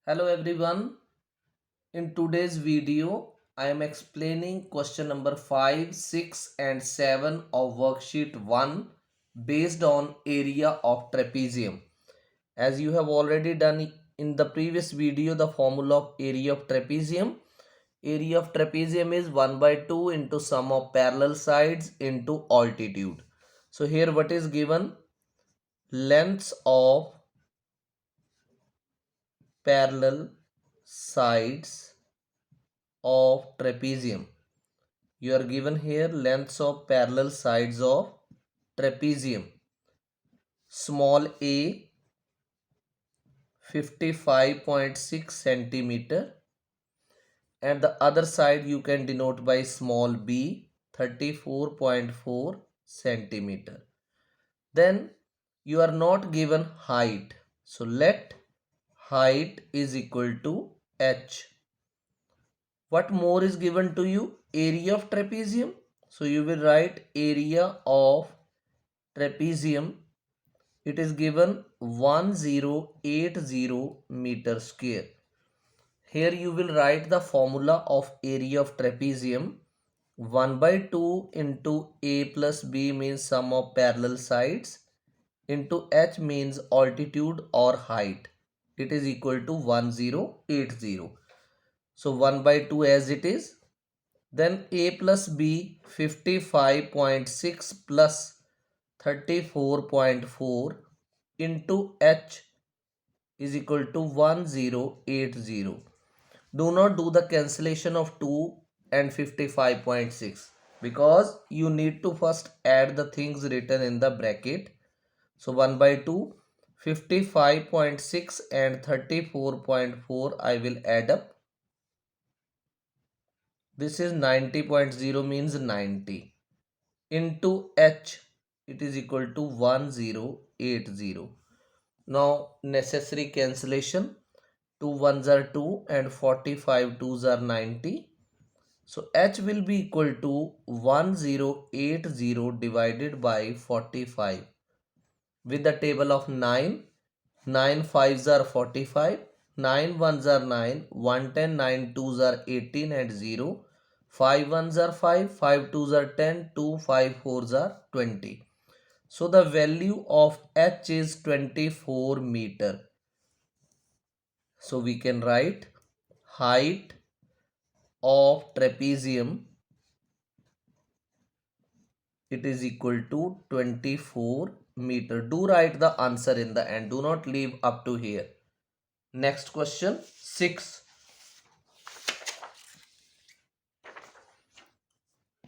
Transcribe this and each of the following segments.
Hello everyone. In today's video, I am explaining question number 5, 6 and 7 of worksheet 1 based on area of trapezium. As you have already done in the previous video, the formula of area of trapezium. Area of trapezium is 1 by 2 into sum of parallel sides into altitude. So here what is given? Lengths of parallel sides of trapezium. You are given here lengths of parallel sides of trapezium. Small a 55.6 centimeter, and the other side you can denote by small b 34.4 centimeter. Then you are not given height, so let height is equal to h. What more is given to you? Area of trapezium. So you will write area of trapezium. It is given 1080 meter square. Here you will write the formula of area of trapezium. 1 by 2 into a plus b means sum of parallel sides into h means altitude or height. It is equal to 1080. So 1 by 2 as it is. Then a plus b 55.6 plus 34.4 into h is equal to 1080. Do not do the cancellation of 2 and 55.6 because you need to first add the things written in the bracket. So 1 by 2, 55.6 and 34.4 I will add up. This is 90.0 means 90 into h, it is equal to 1080. Now necessary cancellation, 2 ones are 2 and 45 twos are 90. So h will be equal to 1080 divided by 45. With the table of 9, 9 fives are 45, 9 ones are 9, 110, 9 twos are 18 and 0. 5 ones are 5, 5 twos are 10, 2 5 fours are 20. So the value of h is 24 meter. So we can write height of trapezium, it is equal to 24 meter. Do write the answer in the end. Do not leave up to here. Next question 6.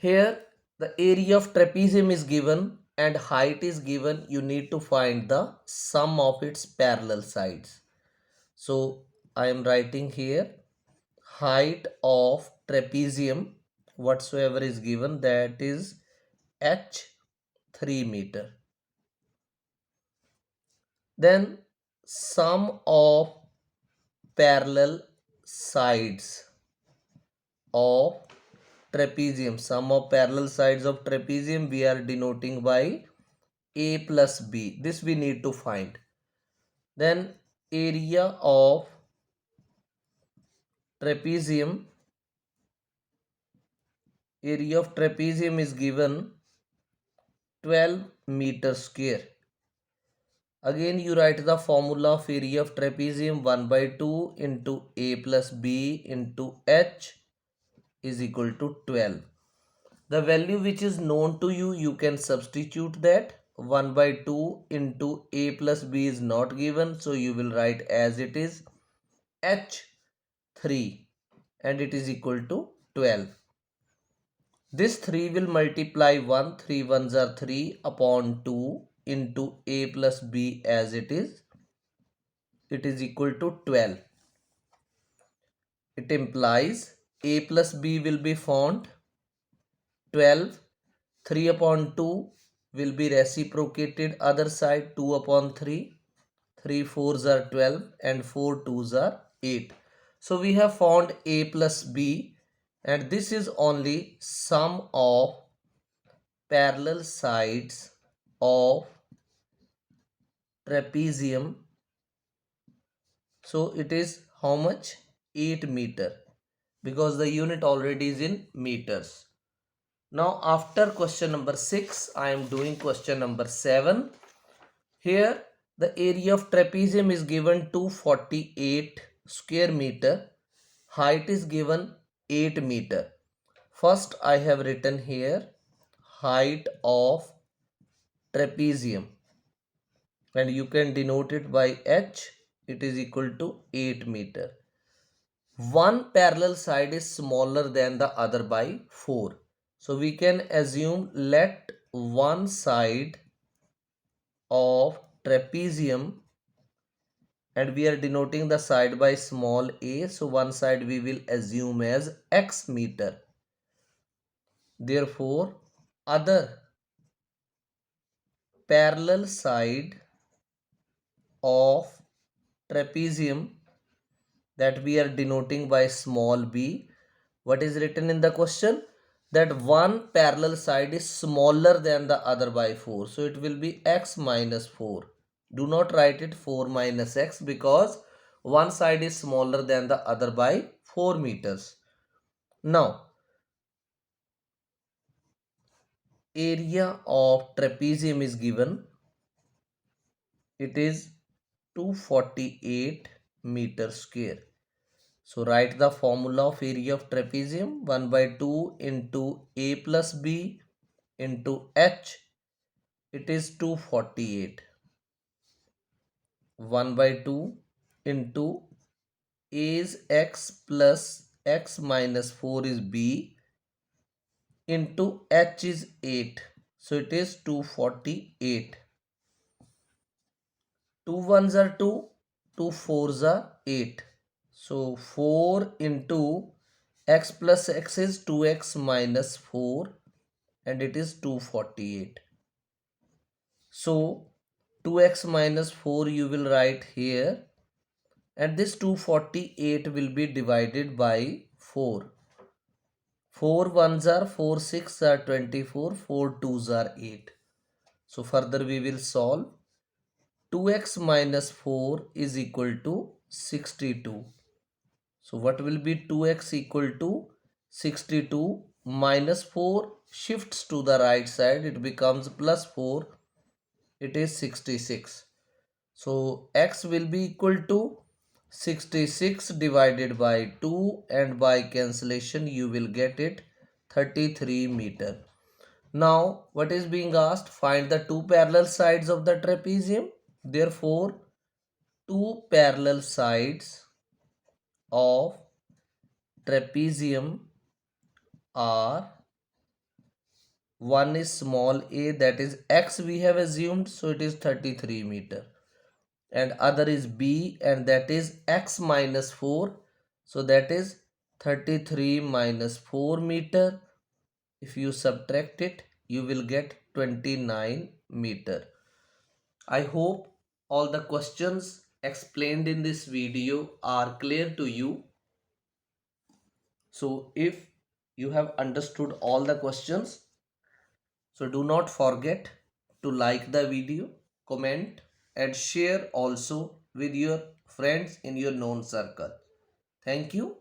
Here the area of trapezium is given and height is given. You need to find the sum of its parallel sides. So I am writing here height of trapezium whatsoever is given, that is h 3 meter. Then sum of parallel sides of trapezium. Sum of parallel sides of trapezium we are denoting by a plus b. This we need to find. Then area of trapezium. Area of trapezium is given 12 meter square. Again you write the formula of area of trapezium, 1 by 2 into a plus b into h is equal to 12. The value which is known to you, you can substitute that. 1 by 2 into a plus b is not given, so you will write as it is h 3 and it is equal to 12. This 3 will multiply 1, 3 ones are 3 upon 2 into a plus b as it is equal to 12. It implies a plus b will be found 12. 3 upon 2 will be reciprocated other side, 2 upon 3. 3 fours are 12 and 4 twos are 8. So we have found a plus b and this is only sum of parallel sides of trapezium. So it is How much? 8 meter, because the unit already is in meters. Now after question number 6, I am doing question number 7. Here the area of trapezium is given 248 square meter. Height is given 8 meter. First I have written here height of trapezium, and you can denote it by h. It is equal to 8 meter. One parallel side is smaller than the other by 4. So we can assume let one side of trapezium, and we are denoting the side by small a, so one side we will assume as x meter. Therefore other parallel side of trapezium, that we are denoting by small b. What is written in the question? That one parallel side is smaller than the other by 4. So it will be x minus 4. Do not write it 4 minus x, because one side is smaller than the other by 4 meters. Now, area of trapezium is given. It is 248 meter square. So write the formula of area of trapezium: 1 by 2 into a plus b into h. It is 248. 1 by 2 into a is x plus x minus 4 is b into h is 8. So it is 248. 2 ones are 2, 2 fours are 8. So 4 into x plus x is 2x minus 4, and it is 248. So 2x minus 4 you will write here, and this 248 will be divided by 4. 4 ones are 4, 6 are 24, 4 twos are 8. So further we will solve. 2x minus 4 is equal to 62. So what will be 2x equal to 62? Minus 4 shifts to the right side, it becomes plus 4. It is 66. So x will be equal to 66 divided by 2, and by cancellation you will get it 33 meter. Now what is being asked? Find the two parallel sides of the trapezium. Therefore two parallel sides of trapezium are, one is small a, that is x we have assumed, so it is 33 meter, and other is b, and that is x minus 4, so that is 33 minus 4 meter. If you subtract it, you will get 29 meter. I hope all the questions explained in this video are clear to you. So if you have understood all the questions, so do not forget to like the video, comment and share also with your friends in your known circle. Thank you.